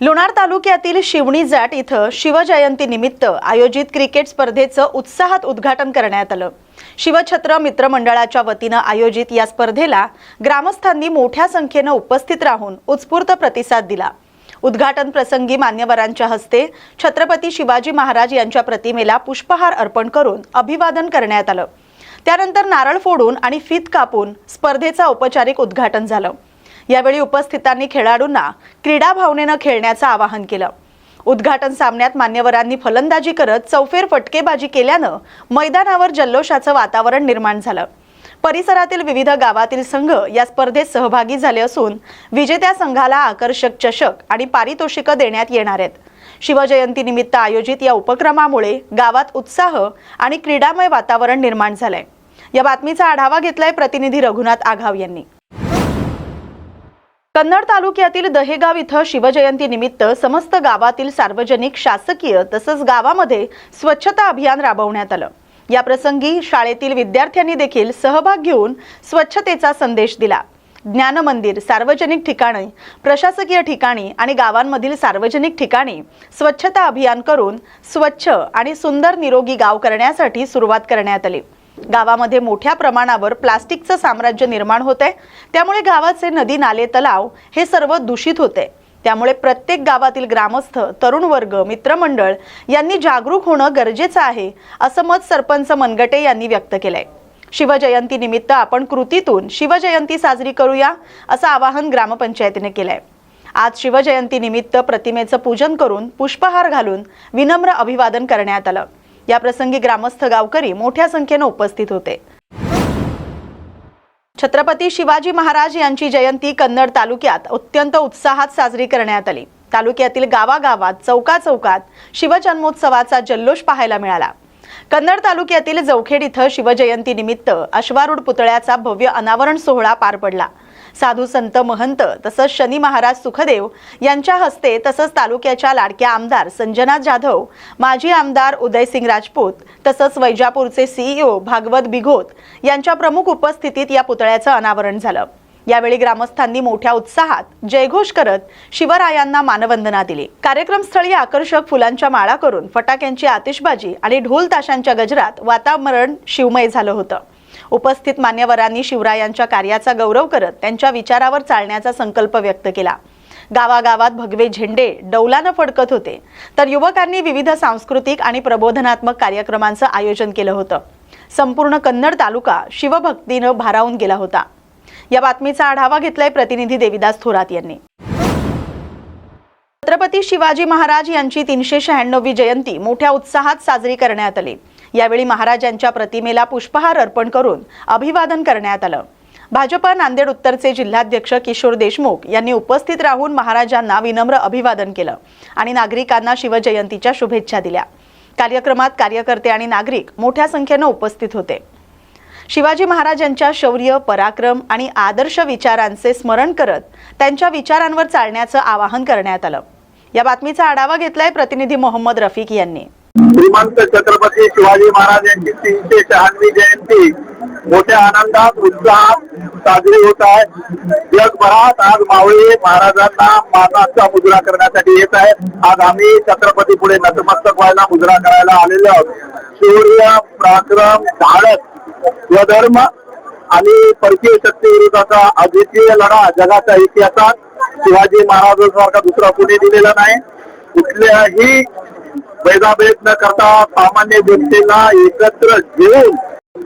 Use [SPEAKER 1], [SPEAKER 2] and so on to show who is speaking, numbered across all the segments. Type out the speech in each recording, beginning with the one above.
[SPEAKER 1] लोणार तालुक्यातील शिवणी जाट इथं शिवजयंतीनिमित्त आयोजित क्रिकेट स्पर्धेचं उत्साहात उद्घाटन करण्यात आलं। शिवछत्र मित्रमंडळाच्या वतीनं आयोजित या स्पर्धेला ग्रामस्थांनी मोठ्या संख्येनं उपस्थित राहून उत्स्फूर्त प्रतिसाद दिला। उद्घाटन प्रसंगी मान्यवरांच्या हस्ते छत्रपती शिवाजी महाराज यांच्या प्रतिमेला पुष्पहार अर्पण करून अभिवादन करण्यात आलं। त्यानंतर नारळ फोडून आणि फीत कापून स्पर्धेचं औपचारिक उद्घाटन झालं। यावेळी उपस्थितांनी खेळाडूंना क्रीडा भावनेनं खेळण्याचं आवाहन केलं। उद्घाटन सामन्यात मान्यवरांनी फलंदाजी करत चौफेर फटकेबाजी केल्यानं मैदानावर जल्लोषाचं वातावरण निर्माण झालं। परिसरातील विविध गावातील संघ या स्पर्धेत सहभागी झाले असून विजेत्या संघाला आकर्षक चषक आणि पारितोषिकं देण्यात येणार आहेत। शिवजयंतीनिमित्त आयोजित या उपक्रमामुळे गावात उत्साह आणि क्रीडामय वातावरण निर्माण झालंय। या बातमीचा आढावा घेतलाय प्रतिनिधी रघुनाथ आघाव यांनी। कन्नड तालुक्यातील दहेगाव इथं शिवजयंतीनिमित्त समस्त गावातील सार्वजनिक, शासकीय तसंच गावामध्ये स्वच्छता अभियान राबवण्यात आलं। या प्रसंगी शाळेतील विद्यार्थ्यांनी देखील सहभाग घेऊन स्वच्छतेचा संदेश दिला। ज्ञान मंदिर, सार्वजनिक ठिकाणी, प्रशासकीय ठिकाणी आणि गावांमधील सार्वजनिक ठिकाणी स्वच्छता अभियान करून स्वच्छ आणि सुंदर निरोगी गाव करण्यासाठी सुरुवात करण्यात आली। गावामध्ये मोठ्या प्रमाणावर प्लास्टिकचं साम्राज्य निर्माण होते, त्यामुळे गावाचे नदी, नाले, तलाव हे सर्व दूषित होते। त्यामुळे प्रत्येक गावातील ग्रामस्थ, तरुण वर्ग, मित्रमंडळ यांनी जागरूक होणं गरजेचं आहे, असं मत सरपंच मनगटे यांनी व्यक्त केलंय। शिवजयंती निमित्त आपण कृतीतून शिवजयंती साजरी करूया, असं आवाहन ग्रामपंचायतीने केलंय। आज शिवजयंती निमित्त प्रतिमेचं पूजन करून पुष्पहार घालून विनम्र अभिवादन करण्यात आलं। या प्रसंगी ग्रामस्थ, गावकरी मोठ्या संख्येने उपस्थित होते। छत्रपती शिवाजी महाराज यांची जयंती कन्नड तालुक्यात अत्यंत उत्साहात साजरी करण्यात आली। तालुक्यातील गावागावात, चौकाचौकात शिवजन्मोत्सवाचा जल्लोष पाहायला मिळाला। कन्नड तालुक्यातील जवखेड इथं शिवजयंती निमित्त अश्वारूढ पुतळ्याचा भव्य अनावरण सोहळा पार पडला। साधू संत महंत तसंच शनी महाराज सुखदेव यांच्या हस्ते तसंच तालुक्याच्या लाडक्या आमदार संजना जाधव, माजी आमदार उदयसिंग राजपूत तसंच वैजापूरचे सीईओ भागवत बिघोत यांच्या प्रमुख उपस्थितीत या पुतळ्याचं अनावरण झालं। यावेळी ग्रामस्थांनी मोठ्या उत्साहात जयघोष करत शिवरायांना मानवंदना दिली। कार्यक्रमस्थळी आकर्षक फुलांच्या माळा करून फटाक्यांची आतिषबाजी आणि ढोल ताशांच्या गजरात वातावरण शिवमय झालं होतं। उपस्थित मान्यवरांनी शिवरायांच्या कार्याचा गौरव करत त्यांच्या विचारावर चालण्याचा संकल्प व्यक्त केला। गावागावात भगवे झेंडे डौलानं फडकत होते, तर युवकांनी विविध सांस्कृतिक आणि प्रबोधनात्मक कार्यक्रमांचं आयोजन केलं होतं। संपूर्ण कन्नड तालुका शिवभक्तीनं भारावून गेला होता। या बातमीचा आढावा घेतलाय प्रतिनिधी देविदास थोरात यांनी। छत्रपती शिवाजी महाराज यांची 396वी जयंती मोठ्या उत्साहात साजरी करण्यात आली। यावेळी महाराजांच्या प्रतिमेला पुष्पहार अर्पण करून अभिवादन करण्यात आलं। भाजप नांदेड उत्तरचे जिल्हाध्यक्ष किशोर देशमुख यांनी उपस्थित राहून महाराजांना विनम्र अभिवादन केलं आणि नागरिकांना शिवजयंतीच्या शुभेच्छा दिल्या। कार्यक्रमात कार्यकर्ते आणि नागरिक मोठ्या संख्येने उपस्थित होते। शिवाजी महाराजांच्या शौर्य, पराक्रम आणि आदर्श विचारांचे स्मरण करत त्यांच्या विचारांवर चालण्याचं आवाहन करण्यात आलं। या बातमीचा आढावा घेतलाय प्रतिनिधी मोहम्मद रफिक यांनी।
[SPEAKER 2] श्रीमंत छत्रपती शिवाजी महाराज यांची 396वी जयंती मोठ्या आनंदात, उत्साहात साजरी होत आहे। जगभरात आज मावळे महाराजांना मानाचा मुजरा करण्यासाठी येत आहेत। आज आम्ही छत्रपती पुढे नतमस्तक व्हायला, मुजरा करायला आलेलो आहोत। शौर्य, पराक्रम, धाडस, स्वधर्म आणि परकीय शक्ती विरोधाचा अद्वितीय लढा जगाच्या इतिहासात शिवाजी महाराजांसारखा दुसरा कोणी दिलेला नाही। कुठल्याही भेदाभेद न करता सामान्य जनतेला एकत्र घेऊन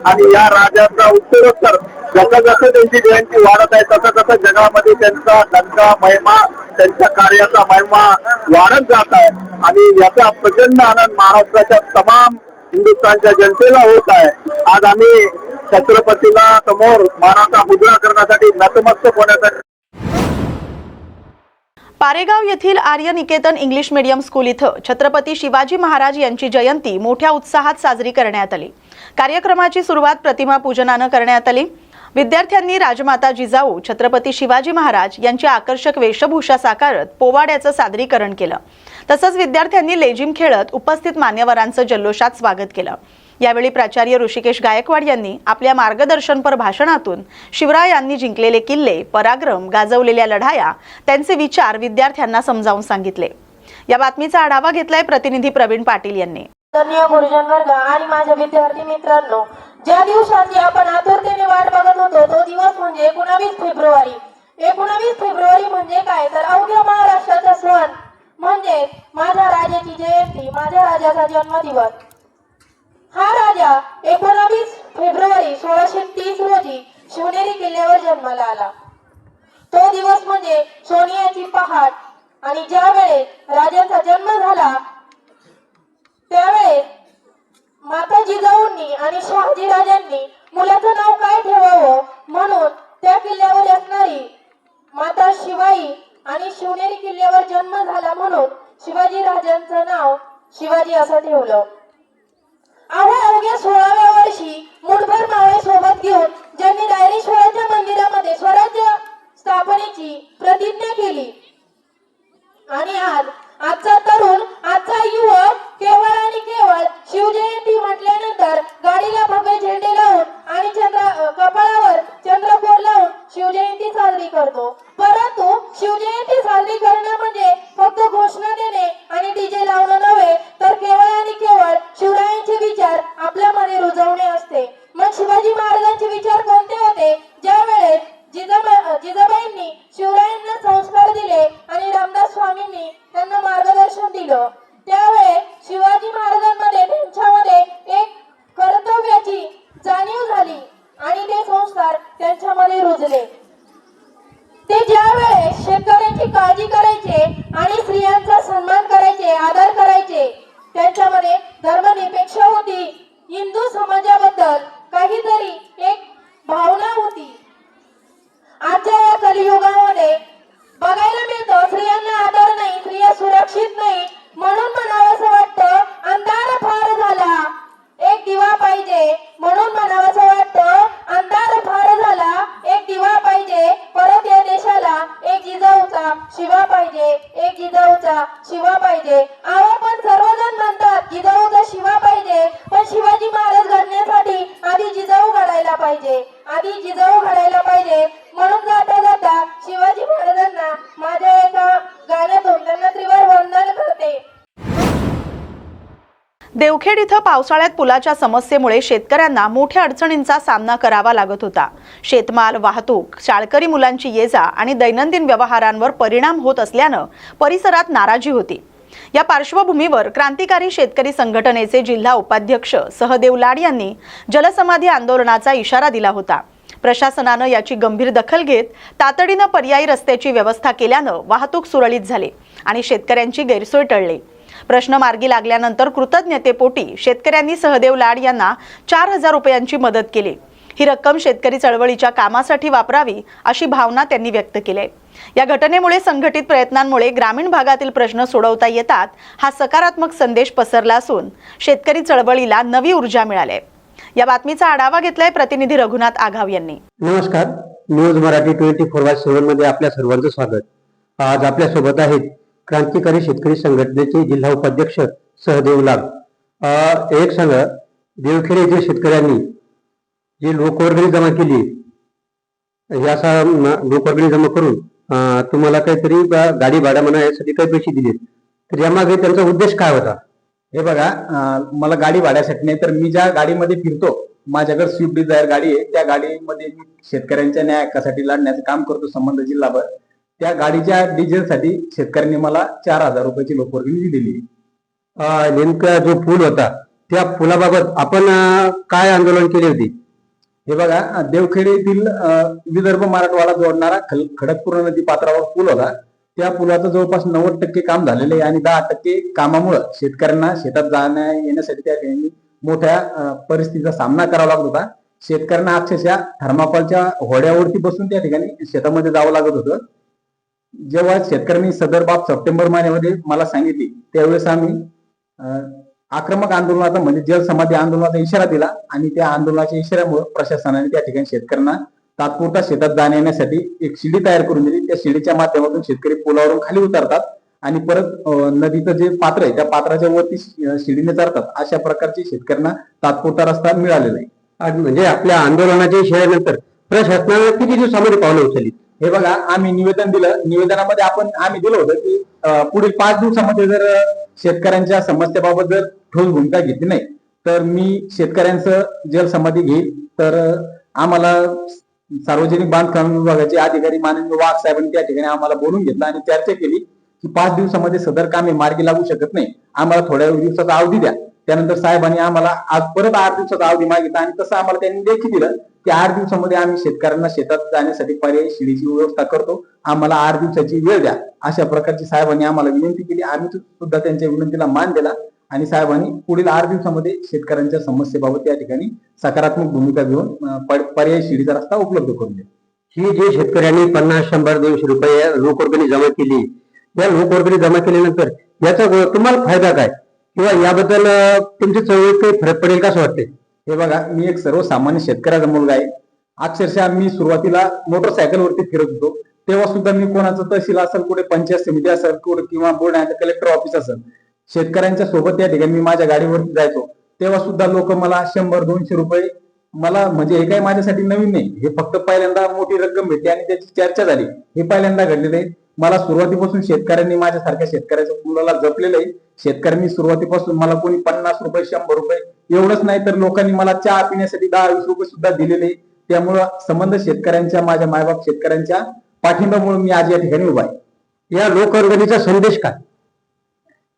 [SPEAKER 2] आणि या राजाचा उत्तरोत्तर जसं जसं त्यांची जयंती वाढत आहे तसं तसं जगामध्ये त्यांचा डंका, महिमा, त्यांच्या कार्याचा महिमा वाढत जात आहे आणि याचा प्रचंड आनंद महाराष्ट्राच्या तमाम हिंदुस्थानच्या जनतेला होत आहे। आज आम्ही छत्रपतीला समोर मानाचा मुजरा करण्यासाठी, नतमस्तक होण्यासाठी
[SPEAKER 1] पारेगाव येथील आर्य निकेतन इंग्लिश मीडियम स्कूल इथं छत्रपती शिवाजी महाराज यांची जयंती मोठ्या उत्साहात साजरी करण्यात आली। कार्यक्रमाची सुरुवात प्रतिमा पूजनानं करण्यात आली। विद्यार्थ्यांनी राजमाता जिजाऊ छत्रपती शिवाजी महाराज यांची आकर्षक वेशभूषा साकारत पोवाड्याचं सादरीकरण केलं। तसंच विद्यार्थ्यांनी लेझिम खेळत उपस्थित मान्यवरांचं जल्लोषात स्वागत केलं। यावेळी प्राचार्य ऋषिकेश गायकवाड यांनी आपल्या मार्गदर्शनपर भाषणातून शिवरायांनी जिंकलेले किल्ले, पराक्रम, गाजवलेल्या लढाया, त्यांचे विचार विद्यार्थ्यांना समजावून सांगितले। या बातमीचा आढावा घेतलाय प्रतिनिधी प्रवीण पाटील यांनी।
[SPEAKER 3] आदरणीय गुरुजन वर्ग आणि माझ्या विद्यार्थी मित्रांनो, ज्या दिवसाची आपण आतुरतेने वाट बघत होतो तो दिवस म्हणजे 19 फेब्रुवारी। 19 फेब्रुवारी म्हणजे काय तर अवघ्या महाराष्ट्राचा सण म्हणजे माझ्या राजाची जयंती, माझ्या राजाचा जन्मदिवस। हा राजा 19 फेब्रुवारी 1630 रोजी शिवनेरी किल्ल्यावर जन्माला आला। तो दिवस म्हणजे सोनियाची पहाट आणि ज्या वेळेस राजाचा जन्म झाला त्यावेळेस माता जिजाऊंनी आणि शहाजी राजांनी मुलाचं नाव काय ठेवावं म्हणून त्या किल्ल्यावर असणारी माता शिवाई आणि शिवनेरी किल्ल्यावर जन्म झाला म्हणून शिवाजी राजांचं नाव शिवाजी असं ठेवलं। अवघ्या 16व्या वर्षी मुठभर मावळे सोबत घेऊन ज्यांनी दायरेश्वराच्या मंदिरामध्ये स्वराज्य स्थापनेची प्रतिज्ञा केली आणि आजचा तरुण, आजचा युवक केवळ आणि केवळ शिवजयंती म्हटल्यानंतर गाडीला भव्य झेंडे लावून आणि कपाळावर चंद्रकोर लावून शिवजयंती साजरी करतो। परंतु शिवजयंती साजरी करणं म्हणजे फक्त घोषणा देणे आणि डीजे लावणं नव्हे, तर केवळ आणि केवळ शिवरायांचे विचार आपल्यामध्ये रुजवणे असते। मग शिवाजी महाराजांचे विचार कोणते होते? ज्या वेळेस जिजाबाईंनी शिवरायांना संस्कार दिले आणि रामदास स्वामींनी त्यांना मार्गदर्शन दिलं, त्यावेळेस शिवाजी महाराजांमध्ये त्यांच्यामध्ये एक कर्तव्याची जाणीव झाली आणि ते संस्कार त्यांच्यामध्ये रुजले। ते ज्या वेळेस शेतकऱ्यांची काळजी करायचे आणि स्त्रियांचा सन्मान करायचे, आदर करायचे, त्यांच्यामध्ये धर्मनिरपेक्षा होती, हिंदू समाजाबद्दल काहीतरी एक भावना होती। आजच्या या कलियुगामध्ये बघायला मिळतं स्त्रियांना आदर नाही, स्त्रिया सुरक्षित नाही, म्हणून म्हणावंसं वाटतं अंधार फार झाला, एक दिवा पाहिजे। म्हणून म्हणावंसं वाटतं अंधार फार झाला, एक दिवा पाहिजे। परत या देशाला एक जिजाऊचा शिवा पाहिजे, एक जिजाऊचा शिवा पाहिजे। पण सर्वजण म्हणतात जिजाऊचा शिवा पाहिजे, पण शिवाजी महाराज घडण्यासाठी आधी जिजाऊ घडायला पाहिजे, आधी जिजाऊ घडायला पाहिजे। म्हणून जाता जाता शिवाजी महाराजांना माझ्या एका गाण्यातून त्यांना त्रिवार वंदन करते।
[SPEAKER 1] देवखेड इथं पावसाळ्यात पुलाच्या समस्येमुळे शेतकऱ्यांना मोठ्या अडचणींचा सामना करावा लागत होता। शेतमाल, वाहतूक, शाळकरी मुलांची ये-जा आणि दैनंदिन व्यवहारांवर परिणाम होत असल्यानं परिसरात नाराजी होती। या पार्श्वभूमीवर क्रांतिकारी शेतकरी संघटनेचे जिल्हा उपाध्यक्ष सहदेव लाड यांनी जलसमाधी आंदोलनाचा इशारा दिला होता। प्रशासनानं याची गंभीर दखल घेत तातडीनं पर्यायी रस्त्याची व्यवस्था केल्यानं वाहतूक सुरळीत झाली आणि शेतकऱ्यांची गैरसोय टळली। प्रश्न मार्गी लागल्यानंतर कृतज्ञतेपोटी शेतकऱ्यांनी सहदेव लाड यांना 4000 रुपयांची मदत केली। ही रक्कम शेतकरी चळवळीच्या कामासाठी वापरावी अशी भावना त्यांनी व्यक्त केली। या घटनेमुळे संघटित प्रयत्नांमुळे ग्रामीण भागातील प्रश्न सोडवता येतात हा सकारात्मक संदेश पसरला असून शेतकरी चळवळीला नवी ऊर्जा मिळाली। या बातमीचा आढावा घेतलाय प्रतिनिधी रघुनाथ आघाव यांनी।
[SPEAKER 4] नमस्कार, न्यूज मराठी 24/7 मध्ये आपल्या सर्वांचं स्वागत। आज आपल्या सोबत आहेत क्रांतिकारी शेतकरी संघटनेचे जिल्हा उपाध्यक्ष सहदेव लाड। एक सांगा, देवखेड येथील शेतकऱ्यांनी जी लोकवर्गणी जमा केली, या लोकवर्गणी जमा करून तुम्हाला काहीतरी गाडी भाडा म्हणा यासाठी काही पैसे दिले, तर यामागे त्यांचा उद्देश काय होता?
[SPEAKER 5] हे बघा, मला गाडी भाड्यासाठी नाही, तर मी ज्या गाडीमध्ये फिरतो, माझ्याकडे स्विफ्ट डिझायर गाडी आहे, त्या गाडीमध्ये मी शेतकऱ्यांच्या न्याय हक्कासाठी लढण्याचं काम करतो संबंध जिल्हाभर। त्या गाडीच्या डिझेलसाठी शेतकऱ्यांनी मला 4000 रुपयाची लोकवर्गणी दिलेली।
[SPEAKER 4] नेमका जो पूल होता त्या पुलाबाबत आपण काय आंदोलन केले होते?
[SPEAKER 5] हे बघा, देवखेड येथील विदर्भ मराठवाडा जोडणारा खडकपूर नदी पात्रावर पूल होता। त्या पुलाचं जवळपास 90% काम झालेलं आहे आणि 10% कामामुळे शेतकऱ्यांना शेतात जाण्या येण्यासाठी त्या ठिकाणी मोठ्या परिस्थितीचा सामना करावा लागत होता। शेतकऱ्यांना अक्षरशः थर्माकोलच्या होड्यावरती बसून त्या ठिकाणी शेतामध्ये जावं लागत होतं। जेव्हा शेतकऱ्यांनी सदर बाब सप्टेंबर महिन्यामध्ये मला सांगितली, त्यावेळेस आम्ही आक्रमक आंदोलनाचा म्हणजे जलसमाधी आंदोलनाचा इशारा दिला आणि त्या आंदोलनाच्या इशाऱ्यामुळे प्रशासनाने त्या ठिकाणी शेतकऱ्यांना तात्पुरता शेतात जाण्या येण्यासाठी एक शिडी तयार करून दिली। त्या शिडीच्या माध्यमातून शेतकरी पुलावरून खाली उतरतात आणि परत नदीचं जे पात्र आहे त्या पात्राच्या वरती शिडीने चढतात. अशा प्रकारची शेतकऱ्यांना तात्पुरता रस्ता मिळालेला आहे.
[SPEAKER 4] आणि म्हणजे आपल्या आंदोलनाच्या इशाऱ्यानंतर प्रशासनानं किती दिवसामध्ये पावलं उचलली?
[SPEAKER 5] हे बघा, आम्ही निवेदन दिलं. निवेदनामध्ये आम्ही दिलं होतं की पुढील 5 दिवसामध्ये जर शेतकऱ्यांच्या समस्येबाबत जर ठोस भूमिका घेतली नाही तर मी शेतकऱ्यांचं जलसमाधी घेईल. तर आम्हाला सार्वजनिक बांधकाम विभागाचे अधिकारी माननीय वाघ साहेबांनी त्या ठिकाणी आम्हाला बोलून घेतलं आणि चर्चा केली की 5 दिवसामध्ये सदर कामे मार्गी लागू शकत नाही, आम्हाला थोड्या दिवसाचा अवधी द्या. त्यानंतर साहेबांनी आम्हाला आज परत 8 दिवसाचा अवधी मागितला आणि तसं आम्हाला त्यांनी लेखी दिलं की 8 दिवसामध्ये आम्ही शेतकऱ्यांना शेतात जाण्यासाठी पर्यायी शिडीची व्यवस्था करतो, आम्हाला 8 दिवसाची वेळ द्या. अशा प्रकारची साहेबांनी आम्हाला विनंती केली. आम्ही सुद्धा त्यांच्या विनंतीला मान दिला आणि साहेबांनी पुढील 8 दिवसामध्ये शेतकऱ्यांच्या समस्येबाबत त्या ठिकाणी सकारात्मक भूमिका घेऊन पर्यायी शिडीचा रस्ता उपलब्ध करून दिला.
[SPEAKER 4] ही जे शेतकऱ्यांनी 50, 100, 150 रुपये लोकवर्गणी जमा केली, या लोकवर्गणी जमा केल्यानंतर याचा तुम्हाला फायदा काय किंवा याबद्दल तुमची चळवळीत काही फरक पडेल का असं वाटतंय?
[SPEAKER 5] हे बघा, मी एक सर्वसामान्य शेतकऱ्याचा मुलगा आहे. अक्षरशः मी सुरुवातीला मोटरसायकलवरती फिरत होतो, तेव्हा सुद्धा मी कोणाचं तहसील असेल, कुठे पंचायत समिती असेल, कुठे किंवा बुलढाण्याचं कलेक्टर ऑफिस असेल, शेतकऱ्यांच्या सोबत त्या ठिकाणी मी माझ्या गाडीवरती जायचो. तेव्हा सुद्धा लोक मला 100-200 रुपये, मला म्हणजे हे काही माझ्यासाठी नवीन नाही, हे फक्त पहिल्यांदा मोठी रक्कम भेटली आणि त्याची चर्चा झाली, हे पहिल्यांदा घडलेलं आहे. मला सुरुवातीपासून शेतकऱ्यांनी माझ्यासारख्या शेतकऱ्याच्या मुलाला जपलेलं आहे. शेतकऱ्यांनी सुरुवातीपासून मला कोणी 50 रुपये, 100 रुपये एवढंच नाही तर लोकांनी मला चहा पिण्यासाठी 10-20 रुपये सुद्धा दिलेले. त्यामुळं संबंध शेतकऱ्यांच्या, माझ्या मायबाप शेतकऱ्यांच्या पाठिंब्यामुळे मी आज या ठिकाणी उभा आहे.
[SPEAKER 4] या लोकवर्गणीचा संदेश काय?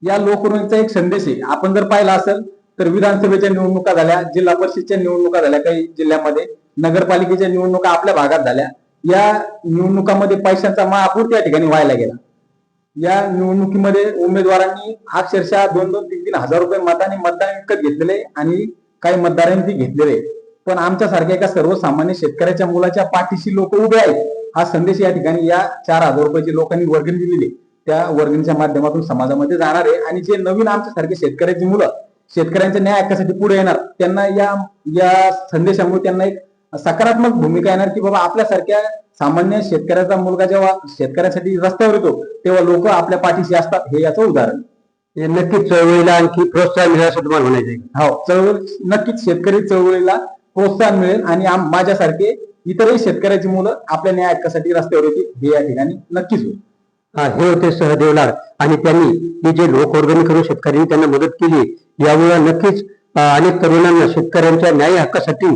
[SPEAKER 5] या लोकवर्गणीचा एक संदेश आहे. आपण जर पाहिला असेल तर विधानसभेच्या निवडणुका झाल्या, जिल्हा परिषदच्या निवडणुका झाल्या, काही जिल्ह्यामध्ये नगरपालिकेच्या निवडणुका आपल्या भागात झाल्या. या निवडणुकामध्ये पैशांचा महापूर त्या ठिकाणी व्हायला गेला. या निवडणुकीमध्ये उमेदवारांनी अक्षरशः 2-3 हजार रुपये मताने मतदान विकत घेतलेले आणि काही मतदारांनी घेतलेले. पण आमच्यासारख्या एका सर्वसामान्य शेतकऱ्याच्या मुलाच्या पाठीशी लोक उभे आहेत, हा संदेश या ठिकाणी या 4000 रुपयाची लोकांनी वर्गणी दिलेली त्या वर्गणीच्या माध्यमातून समाजामध्ये जाणार आहे. आणि जे नवीन आमच्यासारखे शेतकऱ्याची मुलं शेतकऱ्यांच्या न्याय हक्कासाठी पुढे येणार, त्यांना या संदेशामुळे त्यांना एक सकारात्मक भूमिका येणार की बाबा आपल्यासारख्या सामान्य शेतकऱ्याचा मुलगा जेव्हा शेतकऱ्यासाठी रस्त्यावर येतो तेव्हा लोक आपल्या पाठीशी असतात, हे याचं उदाहरण.
[SPEAKER 4] नक्कीच चळवळीला आणखी प्रोत्साहन मिळेल असं तुम्हाला म्हणायचं?
[SPEAKER 5] हो, चळवळ नक्कीच, शेतकरी चळवळीला प्रोत्साहन मिळेल आणि माझ्यासारखे इतरही शेतकऱ्याची मुलं आपल्या न्याय हक्कासाठी रस्त्यावर येतील, हे या ठिकाणी नक्कीच होईल.
[SPEAKER 4] हे होते सहदेव लाड आणि त्यांनी ही जे लोकवर्गणी करून शेतकऱ्यांनी त्यांना मदत केली, यामुळे नक्कीच अनेक तरुणांना शेतकऱ्यांच्या न्याय हक्कासाठी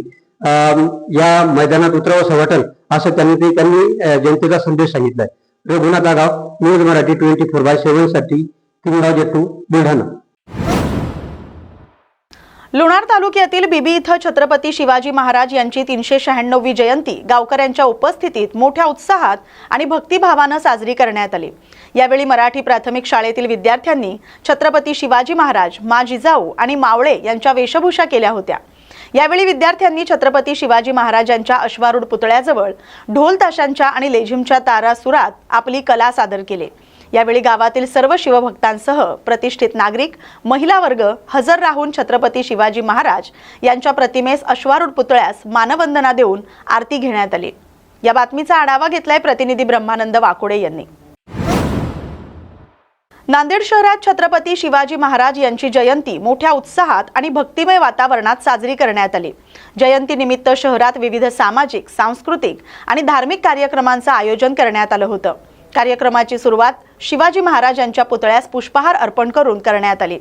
[SPEAKER 4] या मैदानात उतरावंसं वाटेल असं त्यांनी जनतेचा संदेश सांगितलाय. रघुनाथ आगाव, न्यूज मराठी 24/7 साठी किंगराव जेट्टू, बुलढाणा.
[SPEAKER 1] लोणार तालुक्यातील बिबी इथं छत्रपती शिवाजी महाराज यांची 396वी जयंती गावकऱ्यांच्या उपस्थितीत मोठ्या उत्साहात आणि भक्तिभावानं साजरी करण्यात आली. यावेळी मराठी प्राथमिक शाळेतील विद्यार्थ्यांनी छत्रपती शिवाजी महाराज, मा जिजाऊ आणि मावळे यांच्या वेशभूषा केल्या होत्या. यावेळी विद्यार्थ्यांनी छत्रपती शिवाजी महाराजांच्या अश्वारूढ पुतळ्याजवळ ढोल ताशांच्या आणि लेझिमच्या तारासुरात आपली कला सादर केली. यावेळी गावातील सर्व शिवभक्तांसह प्रतिष्ठित नागरिक, महिला वर्ग हजर राहून छत्रपती शिवाजी महाराज यांच्या प्रतिमेस अश्वारूढ पुतळ्यास मानवंदना देऊन आरती घेण्यात आली. या बातमीचा आढावा घेतलाय प्रतिनिधी ब्रह्मानंद वाकोडे यांनी. नांदेड शहरात छत्रपती शिवाजी महाराज यांची जयंती मोठ्या उत्साहात आणि भक्तिमय वातावरणात साजरी करण्यात आली. जयंतीनिमित्त शहरात विविध सामाजिक, सांस्कृतिक आणि धार्मिक कार्यक्रमांचं आयोजन करण्यात आलं होतं. कार्यक्रमाची सुरुवात शिवाजी महाराजांच्या पुतळ्यास पुष्पहार अर्पण करून करण्यात आली.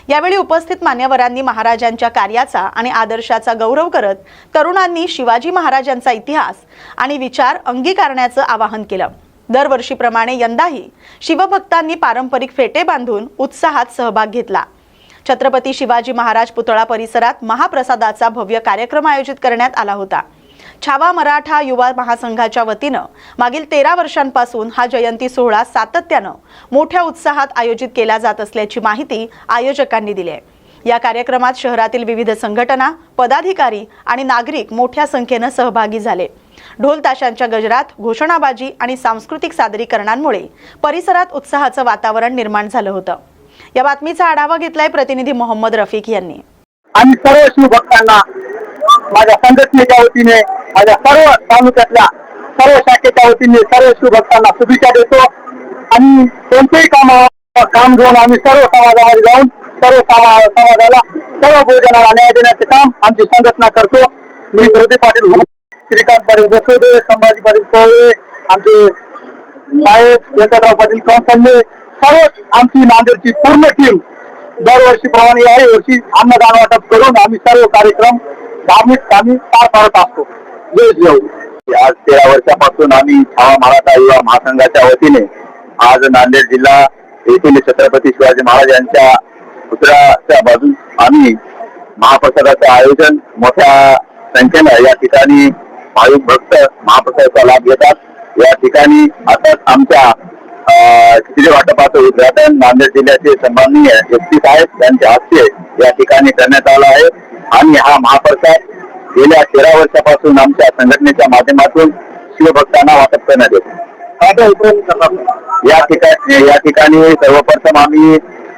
[SPEAKER 1] यावेळी उपस्थित मान्यवरांनी महाराजांच्या कार्याचा आणि आदर्शाचा गौरव करत तरुणांनी शिवाजी महाराजांचा इतिहास आणि विचार अंगीकारण्याचं आवाहन केलं. दरवर्षीप्रमाणे यंदाही शिवभक्तांनी पारंपरिक फेटे बांधून उत्साहात सहभाग घेतला. छत्रपती शिवाजी महाराज पुतळा परिसरात महाप्रसादाचा भव्य कार्यक्रम आयोजित करण्यात आला होता. छावा मराठा युवा महासंघाच्या वतीनं मागील 13 वर्षांपासून हा जयंती सोहळा सातत्यानं मोठ्या उत्साहात आयोजित केला जात असल्याची माहिती आयोजकांनी दिली आहे. या कार्यक्रमात शहरातील विविध संघटना, पदाधिकारी आणि नागरिक मोठ्या संख्येनं सहभागी झाले. ढोल ताशांच्या गजरात, घोषणाबाजी आणि सांस्कृतिक सादरीकरणांमुळे परिसरात उत्साहाचं वातावरण निर्माण झालं होतं. या बातमीचा आढावा घेतलाय प्रतिनिधी मोहम्मद रफिक यांनी.
[SPEAKER 2] आणि सर्व शिवभक्तांना माझ्या संघटनेच्या वतीने, माझ्या सर्व तालुक्यातल्या सर्व शाखेच्या वतीने सर्व शिवभक्तांना शुभेच्छा देतो आणि कोणतेही काम काम घेऊन आम्ही सर्व समाजामध्ये जाऊन सर्व समाजाला सर्व भोजनाला न्याय देण्याचे काम आमची संघटना करतो. मी विरोधी पाटील श्रीकांत पाटील बसवडे, संभाजी पाटील कोळे, आमचे साहेब व्यंकटराव पाटील कौशल्य, सर्व आमची नांदेडची पूर्ण टीम दरवर्षीप्रमाणे याही वर्षी अन्नदान वाटप करून आम्ही सर्व कार्यक्रम धार्मिक आम्ही पार पाडत असतो. जय जय. आज 13 वर्षापासून आम्ही छावा मराठा युवा महासंघाच्या वतीने आज नांदेड जिल्हा येथील छत्रपती शिवाजी महाराज यांच्या पुतळ्याच्या बाजूस आम्ही महाप्रसादाचं आयोजन मोठ्या संख्येनं या ठिकाणी भाविक भक्त महाप्रसादाचा लाभ घेतात. या ठिकाणी आताच आमच्या खिचडी वाटपाचं उद्घाटन नांदेड जिल्ह्याचे सन्माननीय एसपी साहेब यांच्या हस्ते या ठिकाणी करण्यात आलं आहे. आणि हा महाप्रसाद गेल्या 13 वर्षापासून आमच्या संघटनेच्या माध्यमातून शिवभक्तांना वाटप करण्यात येते. या ठिकाणी सर्वप्रथम आम्ही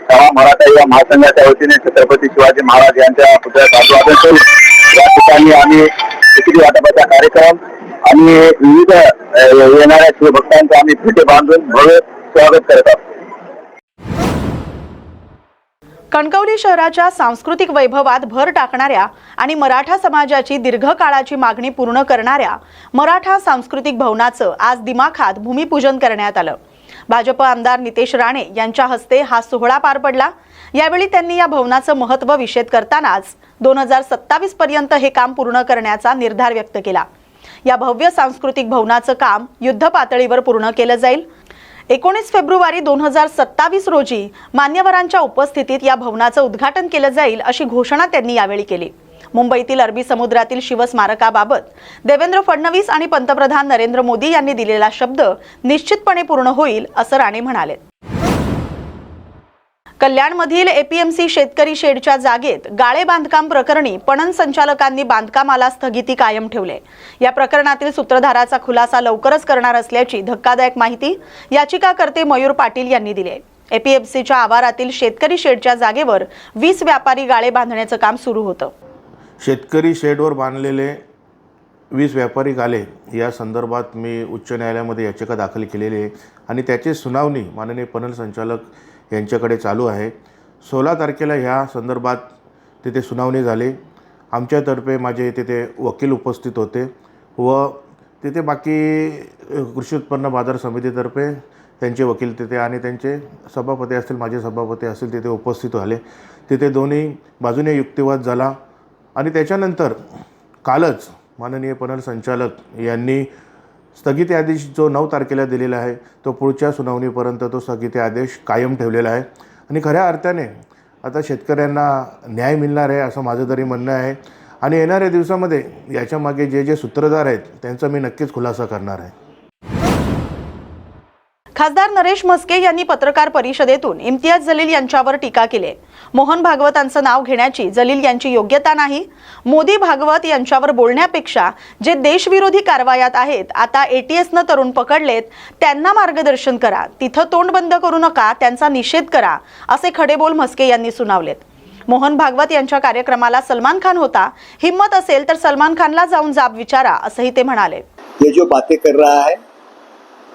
[SPEAKER 2] छावा मराठा युवा महासंघाच्या वतीने छत्रपती शिवाजी महाराज यांच्या पुतळ्याचं अभिवादन करू. या ठिकाणी आम्ही खिचडी वाटपाचा कार्यक्रम आणि विविध येणाऱ्या शिवभक्तांचे आम्ही फिटे बांधून भव्य स्वागत करत आहोत.
[SPEAKER 1] कणकवली शहराच्या सांस्कृतिक वैभवात भर टाकणाऱ्या आणि मराठा समाजाची दीर्घकाळाची मागणी पूर्ण करणाऱ्या मराठा सांस्कृतिक भवनाचं आज दिमाखात भूमिपूजन करण्यात आलं. भाजप आमदार नितेश राणे यांच्या हस्ते हा सोहळा पार पडला. यावेळी त्यांनी या भवनाचं महत्त्व विशद करतानाच 2027 पर्यंत हे काम पूर्ण करण्याचा निर्धार व्यक्त केला. या भव्य सांस्कृतिक भवनाचं काम युद्ध पातळीवर पूर्ण केलं जाईल. 19 फेब्रुवारी 2027 रोजी मान्यवरांच्या उपस्थितीत या भवनाचं उद्घाटन केलं जाईल अशी घोषणा त्यांनी यावेळी केली. मुंबईतील अरबी समुद्रातील शिवस्मारकाबाबत देवेंद्र फडणवीस आणि पंतप्रधान नरेंद्र मोदी यांनी दिलेला शब्द निश्चितपणे पूर्ण होईल असं राणे म्हणाले. कल्याणमधील एपीएमसी शेतकरी शेडच्या जागेत गाळे बांधकाम प्रकरणी पणन संचालकांनी बांधकामाला स्थगिती कायम ठेवले. या प्रकरणातील सूत्रधाराचा खुलासा लवकरच करणार असल्याची धक्कादायक माहिती याचिकाकर्ते मयूर पाटील यांनी दिली आहे. एपीएमसीच्या आवारातील शेतकरी शेडच्या जागेवर 20 व्यापारी गाळे बांधण्याचं काम सुरू होतं.
[SPEAKER 6] शेतकरी शेडवर बांधलेले 20 व्यापारी गाळे या संदर्भात मी उच्च न्यायालयामध्ये याचिका दाखल केलेली आहे आणि त्याची सुनावणी माननीय पणन संचालक यांच्याकडे चालू आहे. 16 तारखेला ह्या संदर्भात तिथे सुनावणी झाली. आमच्यातर्फे माझे तिथे वकील उपस्थित होते व तिथे बाकी कृषी उत्पन्न बाजार समितीतर्फे त्यांचे वकील तिथे आणि त्यांचे सभापती असतील, माझे सभापती असतील तिथे उपस्थित झाले. तिथे दोन्ही बाजूने युक्तिवाद झाला आणि त्याच्यानंतर कालच माननीय पणन संचालक यांनी स्थगिती आदेश जो 9 तारखेला दिलेला आहे तो पुढच्या सुनावणीपर्यंत तो स्थगिती आदेश कायम ठेवलेला आहे. आणि खऱ्या अर्थाने आता शेतकऱ्यांना न्याय मिळणार आहे असं माझं तरी म्हणणं आहे. आणि येणाऱ्या दिवसामध्ये याच्यामागे जे सूत्रधार आहेत त्यांचा मी नक्कीच खुलासा करणार आहे.
[SPEAKER 1] खासदार नरेश म्हस्के यांनी पत्रकार परिषदेतून इम्तियाज जलील यांच्यावर टीका केली. मोहन भागवतांचं नाव घेण्याची जलील यांची योग्यता नाही. मोदी भागवत यांच्यावर बोलण्यापेक्षा जे देशविरोधी कारवायात आहेत, आता एटीएसनं तरुण पकडलेत त्यांना मार्गदर्शन करा, तिथं तोंड बंद करू नका, त्यांचा निषेध करा असे खडेबोल म्हस्के यांनी सुनावलेत. मोहन भागवत यांच्या कार्यक्रमाला सलमान खान होता. हिम्मत असेल तर सलमान खानला जाऊन जाब विचारा असंही ते म्हणाले.
[SPEAKER 7] ये जो बातें कर रहा है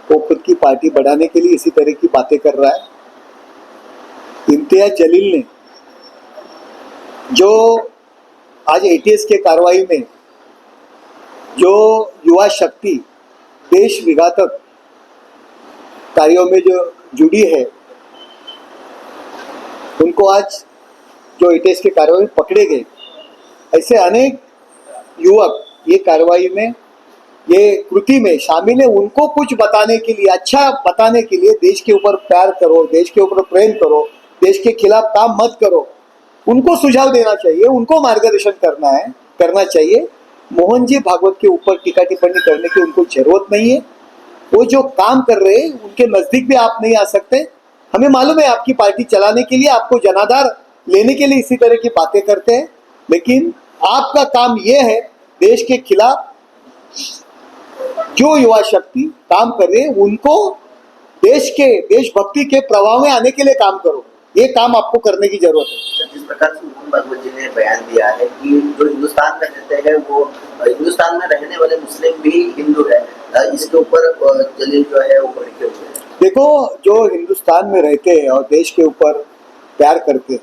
[SPEAKER 7] वो खुद की पार्टी बढ़ाने के लिए इसी तरह की बातें कर रहा है. इम्तियाज जलील ने जो आज एटीएस के कार्रवाई में जो युवा शक्ति देश विघातक कार्यों में जो जुड़ी है, उनको आज जो एटीएस के कार्रवाई में पकड़े गए, ऐसे अनेक युवक ये कार्रवाई में ये कृति में शामिल है. उनको कुछ बताने के लिए, अच्छा बताने के लिए, देश के ऊपर प्यार करो, देश के ऊपर प्रेम करो, देश के खिलाफ काम मत करो, उनको सुझाव देना चाहिए, उनको मार्गदर्शन करना चाहिए. मोहन जी भागवत के ऊपर टीका टिप्पणी करने की उनको जरूरत नहीं है. वो जो काम कर रहे हैं उनके नजदीक भी आप नहीं आ सकते. हमें मालूम है आपकी पार्टी चलाने के लिए, आपको जनाधार लेने के लिए इसी तरह की बातें करते हैं, लेकिन आपका काम ये है देश के खिलाफ जो युवा शक्ति काम कर रहे हैं उनको देशभक्ति के प्रभाव में आने के लिए काम करो. ये काम आपको करने की जरूरत है.
[SPEAKER 8] जिस प्रकार से मोहन भागवत जी ने बयान दिया है कि जो हिंदुस्तान में रहते हैं वो हिंदुस्तान में रहने वाले मुस्लिम भी हिंदू है, इसके ऊपर जलील जो है वो भड़के हुए हैं.
[SPEAKER 7] देखो, जो हिंदुस्तान में रहते हैं और देश के ऊपर प्यार करते हैं,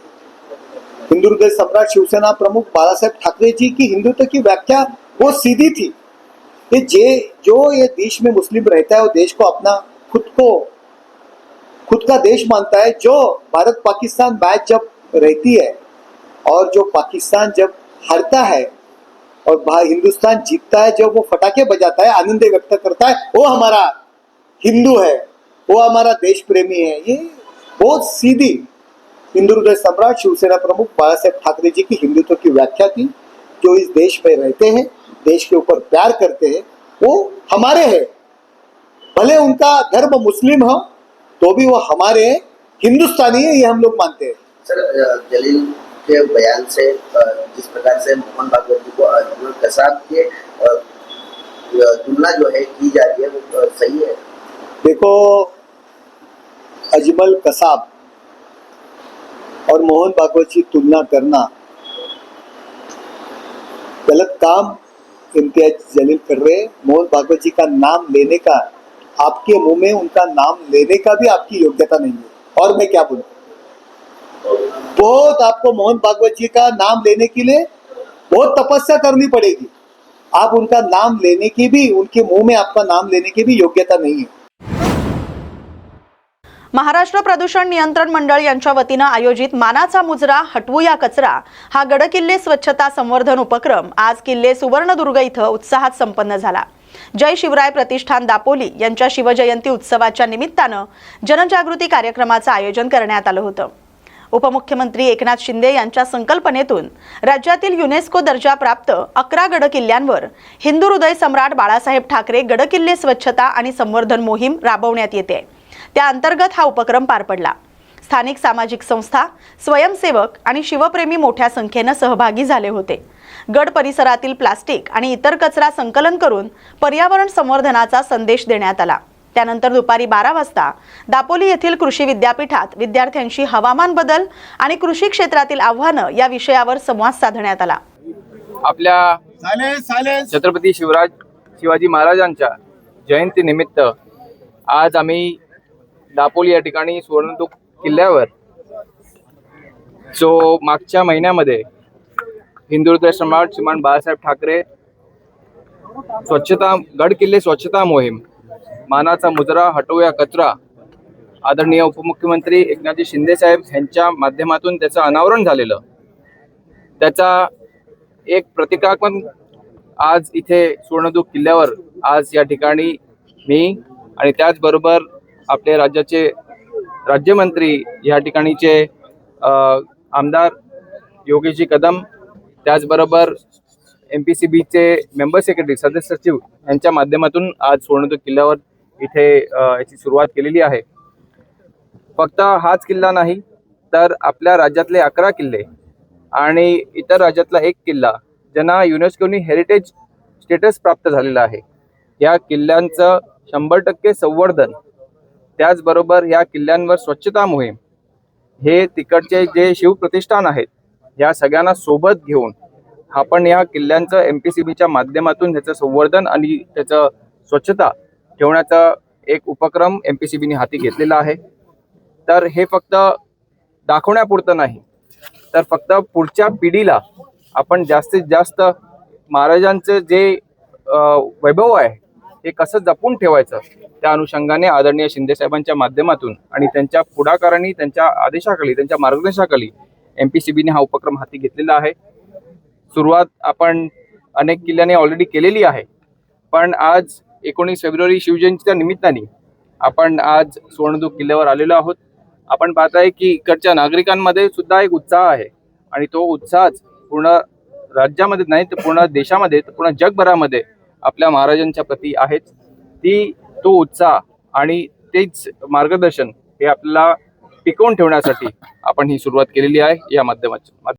[SPEAKER 7] हिंदू हृदय सम्राट शिवसेना प्रमुख बाला साहेब ठाकरे जी की हिंदुत्व की व्याख्या बहुत सीधी थी। ये देश में मुस्लिम रहता है वो देश को अपना खुद का देश मानता है। जो भारत पाकिस्तान मैच जब रहती है और जो पाकिस्तान जब हारता है और हिंदुस्तान जीतता है, जब वो फटाके बजाता है, आनंद व्यक्त करता है, वो हमारा हिंदू है, वो हमारा देश प्रेमी है। ये बहुत सीधी हिंदू हृदय सम्राट शिवसेना प्रमुख बाला साहेब ठाकरे जी की हिंदुत्व की व्याख्या थी। जो इस देश में रहते हैं, देश के ऊपर प्यार करते हैं, वो हमारे हैं। भले उनका धर्म मुस्लिम हो तो भी वो हमारे हिंदुस्तानी है, ये हम लोग मानते हैं।
[SPEAKER 8] सर, जलील के बयान से जिस प्रकार से मोहन भागवत जी को अजमल कसाब के तुलना जो है की जा रही है वो सही है?
[SPEAKER 7] देखो, अजमल कसाब और मोहन भागवत की तुलना करना गलत काम इम्तियाज जलील कर रहे हैं। मोहन भागवत जी का नाम लेने का, आपके मुंह में उनका नाम लेने का भी आपकी योग्यता नहीं है। और मैं क्या बोलूं, बहुत आपको मोहन भागवत जी का नाम लेने के लिए बहुत तपस्या करनी पड़ेगी। आप उनका नाम लेने की भी, उनके मुंह में आपका नाम लेने की भी योग्यता नहीं है।
[SPEAKER 1] महाराष्ट्र प्रदूषण नियंत्रण मंडळ यांच्या वतीनं आयोजित मानाचा मुजरा हटवूया कचरा हा गडकिल्ले स्वच्छता संवर्धन उपक्रम आज किल्ले सुवर्णदुर्ग इथं उत्साहात संपन्न झाला। जय शिवराय प्रतिष्ठान दापोली यांच्या शिवजयंती उत्सवाच्या निमित्तानं जनजागृती कार्यक्रमाचं आयोजन करण्यात आलं होतं। उपमुख्यमंत्री एकनाथ शिंदे यांच्या संकल्पनेतून राज्यातील युनेस्को दर्जा प्राप्त 11 गडकिल्ल्यांवर हिंदू हृदय सम्राट बाळासाहेब ठाकरे गडकिल्ले स्वच्छता आणि संवर्धन मोहीम राबवण्यात येते। त्या अंतर्गत हा उपक्रम पार पडला। स्थानिक सामाजिक संस्था, स्वयंसेवक आणि शिवप्रेमी मोठ्या संख्येने सहभागी झाले होते। गड परिसरातील प्लास्टिक आणि इतर कचरा संकलन करून पर्यावरण संवर्धनाचा संदेश देण्यात आला। त्यानंतर दुपारी 12 वाजता दापोली येथील कृषी विद्यापीठात विद्यार्थ्यांशी हवामान बदल आणि कृषी क्षेत्रातील आव्हानं या विषयावर संवाद साधण्यात आला।
[SPEAKER 9] आपल्या छत्रपती शिवाजी महाराजांच्या जयंतीनिमित्त आज आम्ही दापोली या ठिकाणी सुवर्णदुर्ग किल्ल्यावर, जो मागच्या महिन्यामध्ये हिंदू हृदय सम्राट श्रीमान बाळासाहेब ठाकरे गड किल्ले स्वच्छता मोहीम मानाचा मुजरा हटवूया कचरा आदरणीय उपमुख्यमंत्री एकनाथजी शिंदे साहेब यांच्या माध्यमातून त्याचं अनावरण झालेलं, त्याचा एक प्रतिकात्मक आज इथे सुवर्णदुर्ग किल्ल्यावर आज या ठिकाणी मी आणि त्याचबरोबर आपले राज्याचे राज्यमंत्री या ठिकाणीचे आमदार योगेशजी कदम, त्याचबरोबर MPCBचे मेंबर सेक्रेटरी सदस्य सचिव यांच्या माध्यमातून आज सुवर्णदुर्ग किल्ल्यावर इथे याची सुरुवात केलेली आहे। फक्त हाच किल्ला नाही तर आपल्या राज्यातले 11 किल्ले आणि इतर राज्यातला 1 किल्ला ज्यांना युनेस्कोनी हेरिटेज स्टेटस प्राप्त झालेला आहे, या किल्ल्यांचं 100% संवर्धन, त्याचबरोबर या किल्ल्यांवर स्वच्छता मोहीम, हे तिकडचे जे शिवप्रतिष्ठान आहेत या सगळ्यांना सोबत घेऊन आपण या किल्ल्यांचं MPCBच्या माध्यमातून त्याचं संवर्धन आणि त्याचं स्वच्छता ठेवण्याचा एक उपक्रम MPCBने हाती घेतलेला आहे। तर हे फक्त दाखवण्यापुरतं नाही, तर फक्त पुढच्या पिढीला आपण जास्तीत जास्त महाराजांचं जे वैभव आहे हे कसं जपून ठेवायचं, त्या अनुषंगाने आदरणीय शिंदे साहेबांच्या माध्यमातून आणि त्यांच्या पुढाकारांनी, त्यांच्या आदेशाखाली, त्यांच्या मार्गदर्शनाखाली MPCBने हा उपक्रम हाती घेतलेला आहे। सुरुवात आपण अनेक किल्ल्यांनी ऑलरेडी केलेली आहे, पण आज 19 फेब्रुवारी शिवजयंतीच्या निमित्ताने आपण आज सुवर्णदुर्ग किल्ल्यावर आलेलो आहोत। आपण पाहताय की इकडच्या नागरिकांमध्ये सुद्धा एक उत्साह आहे आणि तो उत्साह पूर्ण राज्यामध्ये नाही तर पूर्ण देशामध्ये, पूर्ण जगभरामध्ये आपल्या महाराजांच्या प्रती आहेच। तो उत्साह आणि तेच मार्गदर्शन हे आपल्याला टिकवून ठेवण्यासाठी आपण ही सुरुवात केलेली आहे या माध्यमातून।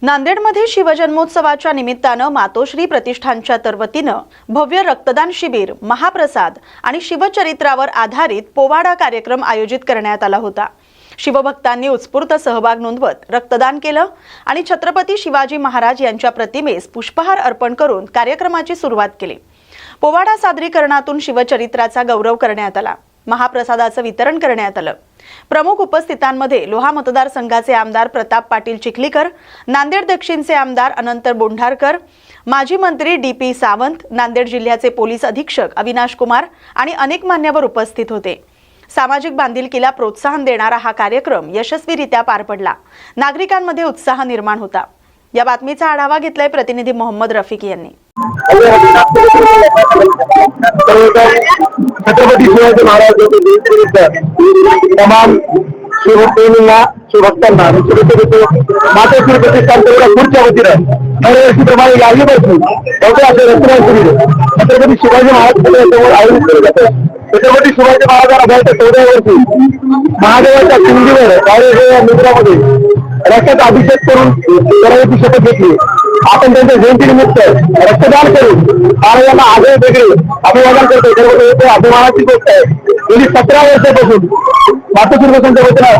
[SPEAKER 1] नांदेडमध्ये शिवजन्मोत्सवाच्या निमित्तानं मातोश्री प्रतिष्ठानच्या वतीनं भव्य रक्तदान शिबिर, महाप्रसाद आणि शिवचरित्रावर आधारित पोवाडा कार्यक्रम आयोजित करण्यात आला होता। शिवभक्तांनी उत्स्फूर्त सहभाग नोंदवत रक्तदान केलं आणि छत्रपती शिवाजी महाराज यांच्या प्रतिमेस पुष्पहार अर्पण करून कार्यक्रमाची सुरुवात केली। पोवाडा सादरीकरणातून शिवचरित्राचा गौरव करण्यात आला. महाप्रसादाचं वितरण करण्यात आलं. प्रमुख उपस्थितांमध्ये लोहा मतदारसंघाचे आमदार प्रताप पाटील चिखलीकर, नांदेड दक्षिणचे आमदार अनंत बोंढारकर, माजी मंत्री DP सावंत, नांदेड जिल्ह्याचे पोलीस अधीक्षक अविनाश कुमार आणि अनेक मान्यवर उपस्थित होते. सामाजिक बांधिलकीला प्रोत्साहन देणारा हा कार्यक्रम यशस्वीरित्या पार पडला. नागरिकांमध्ये उत्साह निर्माण होता. या बातमीचा आढावा घेतलाय प्रतिनिधी मोहम्मद रफिक यांनी.
[SPEAKER 2] छत्रपती शिवाजी महाराज तमाम शिवप्रेमींना शिवभक्तांना माता श्री प्रतिष्ठान पुढच्या वतीनं दरवर्षीप्रमाणे याही वर्षी असे रचना छत्रपती शिवाजी महाराज समोर आयोजित केले जाते. छत्रपती शिवाजी महाराजांना 14 वर्षी महादेवाच्या पिंडीवर मंदिरामध्ये रक्ताचा अभिषेक करून करायची शपथ घेतली. आपण त्यांच्या जयंतीनिमित्त रक्तदान करून महाराजांना आगळे वेगळे अभिवादन करतो. सर्व अभिमानाची गोष्ट आहे. गेली 17 वर्षापासून मातोश्री बसंतच्या वतीनं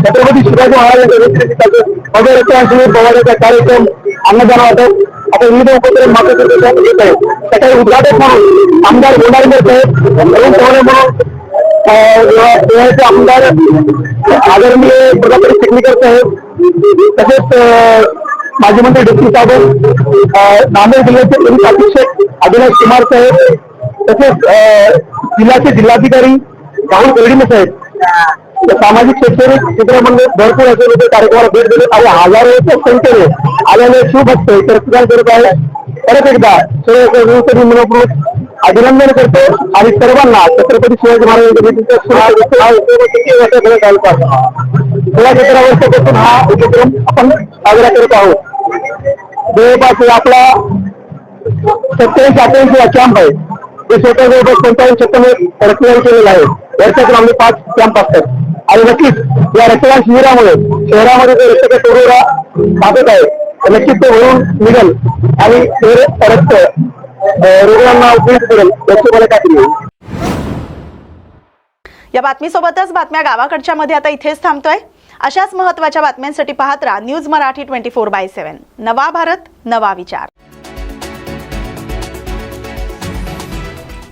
[SPEAKER 2] छत्रपती शिवाजी महाराजांच्या व्यक्तिरेखाचं भव्य रक्तदान शिबिर पोवाड्याचा कार्यक्रम अन्नदान वाटप आता विविध उपक्रम मातोश्री बसंत घेत आहे. सकाळी उद्घाटक म्हणून आमदार बोंढारकर साहेब, म्हणून आमदार आदरणीय प्रताप चिखलीकर साहेब, तसेच माजी मंत्री DP सावंत, नांदेड जिल्ह्याचे पोलीस अधीक्षक अविनाश कुमार साहेब, तसेच जिल्ह्याचे जिल्हाधिकारी राहुल कर्डिले साहेब, सामाजिक शैक्षणिक चित्रमंडळ भरपूर असे लोक कार्यक्रमाला भेट दिले आणि हजारोच्या संख्येने आलेले शिवभक्त रक्तदान करत आहे. परत एकदा सर्व मनपूर्वक अभिनंदन करतो आणि सर्वांना छत्रपती शिवाजी महाराजांच्या 16 वर्षापासून हा उपक्रम आपण साजरा करत आहोत. जवळपास आपला 87-88 कॅम्प आहे. ते स्वतः जवळपास 55-56 रक्तदान केलेलं आहे. वर्षातून आम्ही 5 कॅम्प असतात आणि नक्कीच या रक्तदान शिबिरामुळे शहरामध्ये जो रक्ताचा तुटवडा भासत आहे नक्कीच ते भरून निघेल आणि रक्त रुग्णांना उपयुक्त करेल याची मला खात्री आहे.
[SPEAKER 1] या बातमीसोबतच बातम्या गावाकडच्या मध्ये आता इथेच थांबतोय. अशाच महत्त्वाच्या बातम्यांसाठी पाहत राहा न्यूज मराठी 24/7. नवा भारत, नवा विचार.